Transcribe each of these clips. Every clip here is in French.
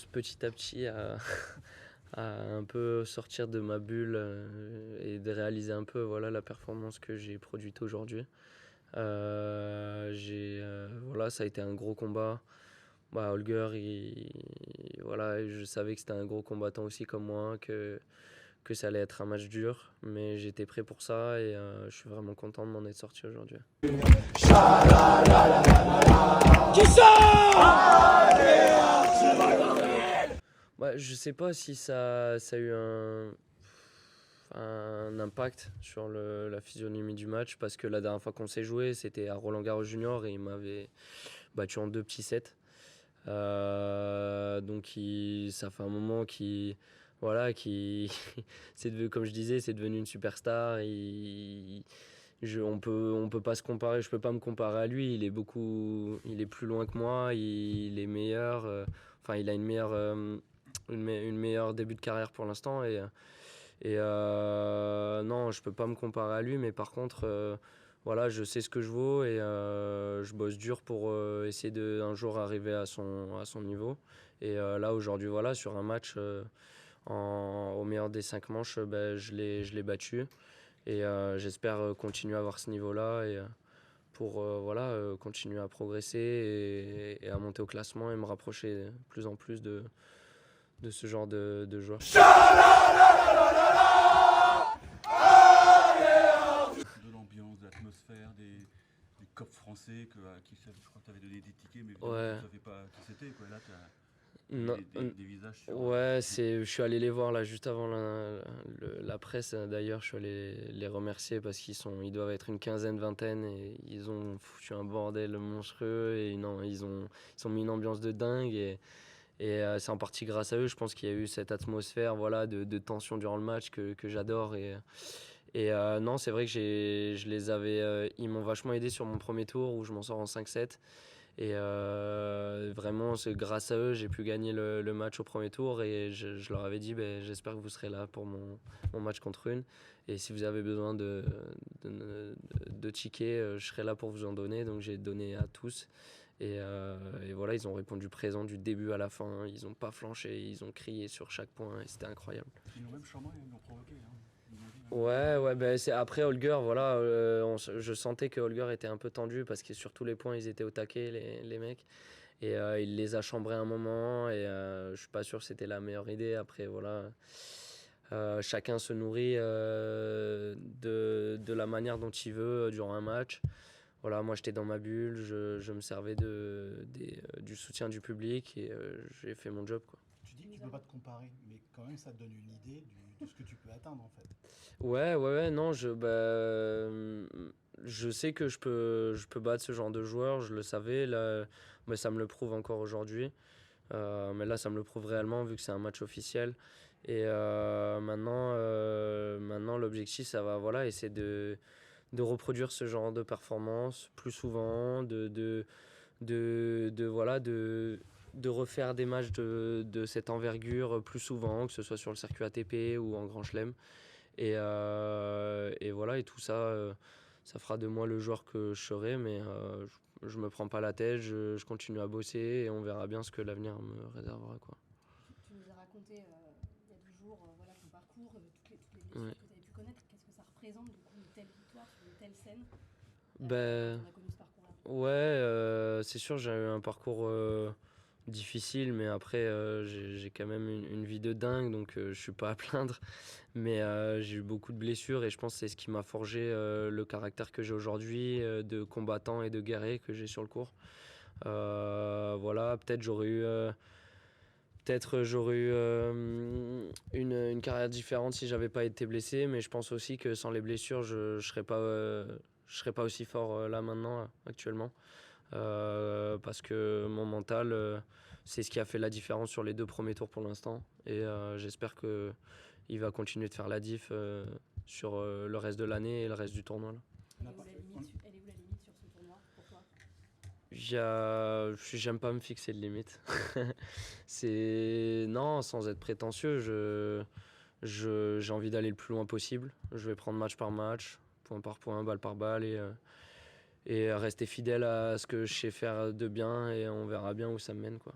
commence petit à petit à un peu sortir de ma bulle et de réaliser un peu voilà, la performance que j'ai produite aujourd'hui. Voilà, ça a été un gros combat. Bah, Holger, voilà, je savais que c'était un gros combattant aussi comme moi, que ça allait être un match dur, mais j'étais prêt pour ça et je suis vraiment content de m'en être sorti aujourd'hui. Ouais, je sais pas si ça a eu un impact sur la physionomie du match parce que la dernière fois qu'on s'est joué, c'était à Roland-Garros Junior et il m'avait battu en 2 petits sets. Donc ça fait un moment voilà, comme je disais, c'est devenu une superstar. On peut pas se comparer, je peux pas me comparer à lui. Il est plus loin que moi, il est meilleur. Enfin, il a une meilleure début de carrière pour l'instant non, je peux pas me comparer à lui, mais par contre, voilà, je sais ce que je vaux et je bosse dur pour essayer de un jour arriver à son niveau. Et là, aujourd'hui, voilà, sur un match, au meilleur des 5 manches, ben, je l'ai battu. Et j'espère continuer à avoir ce niveau-là et pour voilà, continuer à progresser et à monter au classement et me rapprocher de plus en plus de ce genre de joueur. De l'ambiance, de l'atmosphère, des copes français à qui je crois que tu avais donné des tickets, mais évidemment, Ouais. tu ne savais pas qui c'était. Là, tu as Non, des visages sur. ouais, je suis allé les voir là juste avant la presse. D'ailleurs, je suis allé les remercier parce ils doivent être une quinzaine, vingtaine et ils ont foutu un bordel monstrueux et non, ils ont mis une ambiance de dingue et c'est en partie grâce à eux. Je pense qu'il y a eu cette atmosphère, voilà, de tension durant le match que j'adore et non, c'est vrai que ils m'ont vachement aidé sur mon premier tour où je m'en sors en 5-7. Et vraiment, c'est grâce à eux, j'ai pu gagner le match au premier tour. Et je leur avais dit, ben, j'espère que vous serez là pour mon match contre une. Et si vous avez besoin de tickets, je serai là pour vous en donner. Donc j'ai donné à tous. Et voilà, ils ont répondu présent du début à la fin. Ils n'ont pas flanché, ils ont crié sur chaque point. Et c'était incroyable. Ils l'ont même charmé, ils l'ont provoqué. Ouais, ouais, ben c'est après Holger, voilà, je sentais que Holger était un peu tendu parce que sur tous les points, ils étaient au taquet, les mecs. Et il les a chambrés un moment et je suis pas sûr que c'était la meilleure idée. Après, voilà, chacun se nourrit de la manière dont il veut durant un match. Voilà, moi j'étais dans ma bulle, je me servais du soutien du public et j'ai fait mon job, quoi. Tu dis que tu ne peux pas te comparer, mais quand même ça te donne une idée de ce que tu peux atteindre en fait. Ouais, ouais, ouais, non, je sais que je peux battre ce genre de joueur, je le savais, là, mais ça me le prouve encore aujourd'hui. Mais là, ça me le prouve réellement vu que c'est un match officiel. Et maintenant l'objectif, ça va voilà, essayer de reproduire ce genre de performance plus souvent, voilà, de refaire des matchs de cette envergure plus souvent, que ce soit sur le circuit ATP ou en Grand Chelem. Et voilà, et tout ça, ça fera de moi le joueur que je serai, mais je me prends pas la tête, je continue à bosser et on verra bien ce que l'avenir me réservera, quoi. Tu nous as raconté il y a 2 jours voilà, ton parcours, toutes les blessures Ouais. que tu avais pu connaître. Qu'est-ce que ça représente du coup une telle victoire sur une telle scène Ben, quand on a connu ce parcours-là? ouais, c'est sûr, j'ai eu un parcours difficile, mais après, j'ai quand même une vie de dingue, donc je suis pas à plaindre. Mais j'ai eu beaucoup de blessures et je pense que c'est ce qui m'a forgé le caractère que j'ai aujourd'hui, de combattant et de guerrier que j'ai sur le court. Voilà, peut-être j'aurais eu une carrière différente si j'avais pas été blessé, mais je pense aussi que sans les blessures, je serais pas aussi fort là maintenant, actuellement. Parce que mon mental, c'est ce qui a fait la différence sur les 2 premiers tours pour l'instant. Et j'espère qu'il va continuer de faire la diff sur le reste de l'année et le reste du tournoi, là. Elle est où la limite sur ce tournoi pour toi? J'aime pas me fixer de limite. Non, sans être prétentieux, j'ai envie d'aller le plus loin possible. Je vais prendre match par match, point par point, balle par balle et rester fidèle à ce que je sais faire de bien et on verra bien où ça me mène, quoi.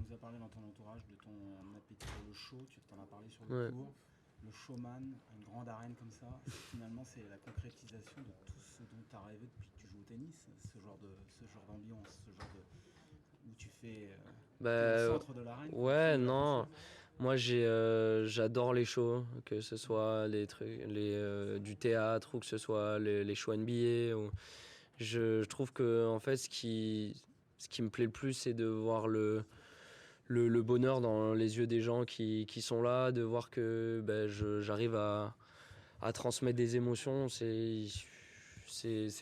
nous as parlé dans ton entourage de ton appétit pour le show, tu t'en as parlé sur Ouais. le tour. Le showman, une grande arène comme ça, finalement c'est la concrétisation de tout ce dont tu as rêvé depuis que tu joues au tennis, ce genre d'ambiance, ce genre de où tu fais t'es Bah, au centre de l'arène. ouais, non. Moi, j'adore les shows, que ce soit les trucs, du théâtre ou que ce soit les shows NBA. Je trouve que en fait, ce qui me plaît le plus, c'est de voir le bonheur dans les yeux des gens qui sont là, de voir que ben, j'arrive à transmettre des émotions. C'est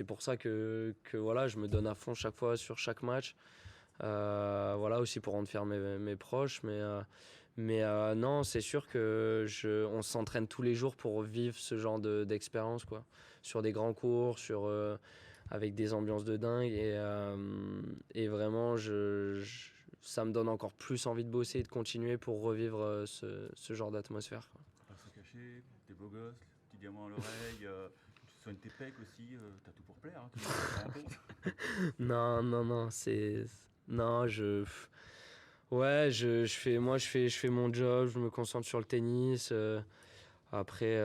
pour ça que voilà, je me donne à fond chaque fois sur chaque match. Voilà, aussi pour rendre fiers mes proches. Mais non, c'est sûr que on s'entraîne tous les jours pour vivre ce genre d'expérience, quoi. Sur des grands cours, avec des ambiances de dingue. Et vraiment, ça me donne encore plus envie de bosser et de continuer pour revivre ce genre d'atmosphère, quoi. Pas se cacher, t'es beau gosse, petit diamant à l'oreille, tu soignes tes pecs aussi, t'as tout pour plaire, hein, tout le monde se rend compte. Non, non, non, Non, Ouais, je fais mon job, je me concentre sur le tennis. Après,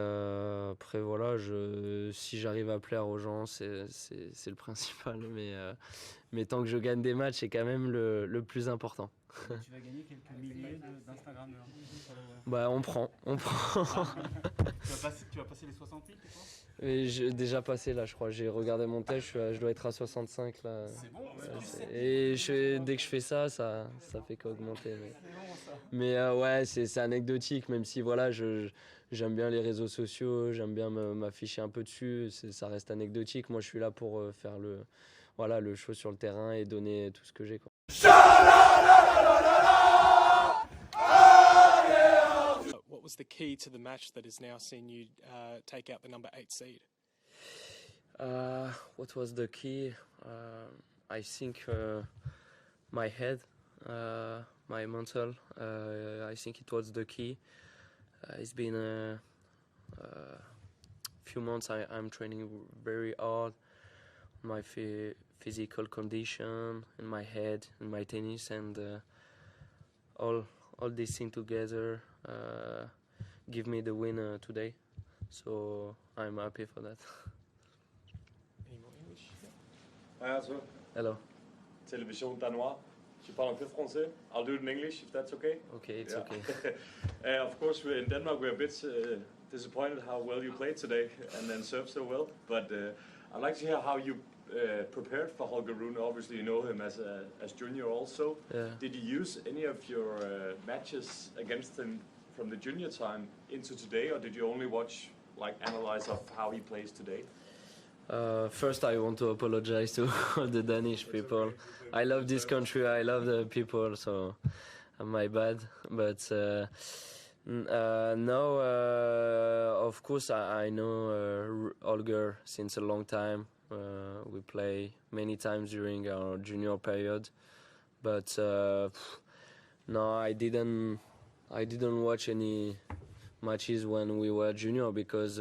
voilà, si j'arrive à plaire aux gens, c'est le principal. Mais tant que je gagne des matchs, c'est quand même le plus important. Tu vas gagner quelques milliers d'Instagrammeurs, followers. Bah, on prend. Tu vas passer les 68, tu crois? Et j'ai déjà passé là, je crois. J'ai regardé mon test, je dois être à 65 là. C'est bon, Dès que je fais ça fait qu'augmenter. c'est bon ça. Mais ouais, c'est anecdotique, même si voilà, j'aime bien les réseaux sociaux, j'aime bien m'afficher un peu dessus, ça reste anecdotique. Moi, je suis là pour faire le show sur le terrain et donner tout ce que j'ai, quoi. What was the key to the match that has now seen you take out the number 8 seed? What was the key? I think my head, my mental. I think it was the key. It's been a few months. I'm training very hard. My physical condition, in my head, in my tennis, and all these things together give me the win today. So I'm happy for that. Any more English? Hi Arthur, Hello. Télévision danois. Je parle un peu français. I'll do it in English if that's okay. Okay, it's Yeah. okay. Of course, in Denmark we're a bit disappointed how well you played today and then served so well. But I'd like to hear how you prepared for Holger Rune. Obviously, you know him as junior also. Yeah. Did you use any of your matches against him from the junior time into today, or did you only watch analyze of how he plays today? First, I want to apologize to all the Danish people. I love this country. I love the people. So, my bad. But no, of course, I know Holger since a long time. We play many times during our junior period. But no, I didn't watch any matches when we were junior because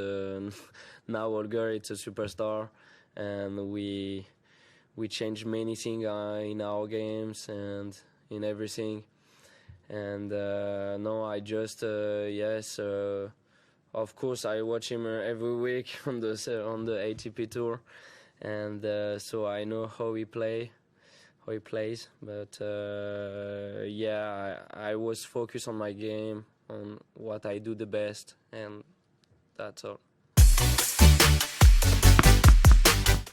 now Holger is a superstar, and we changed many things in our games and in everything. And no, I just yes, of course I watch him every week on the ATP tour, and so I know how he plays. But yeah, I was focused on my game, on what I do the best, and that's all.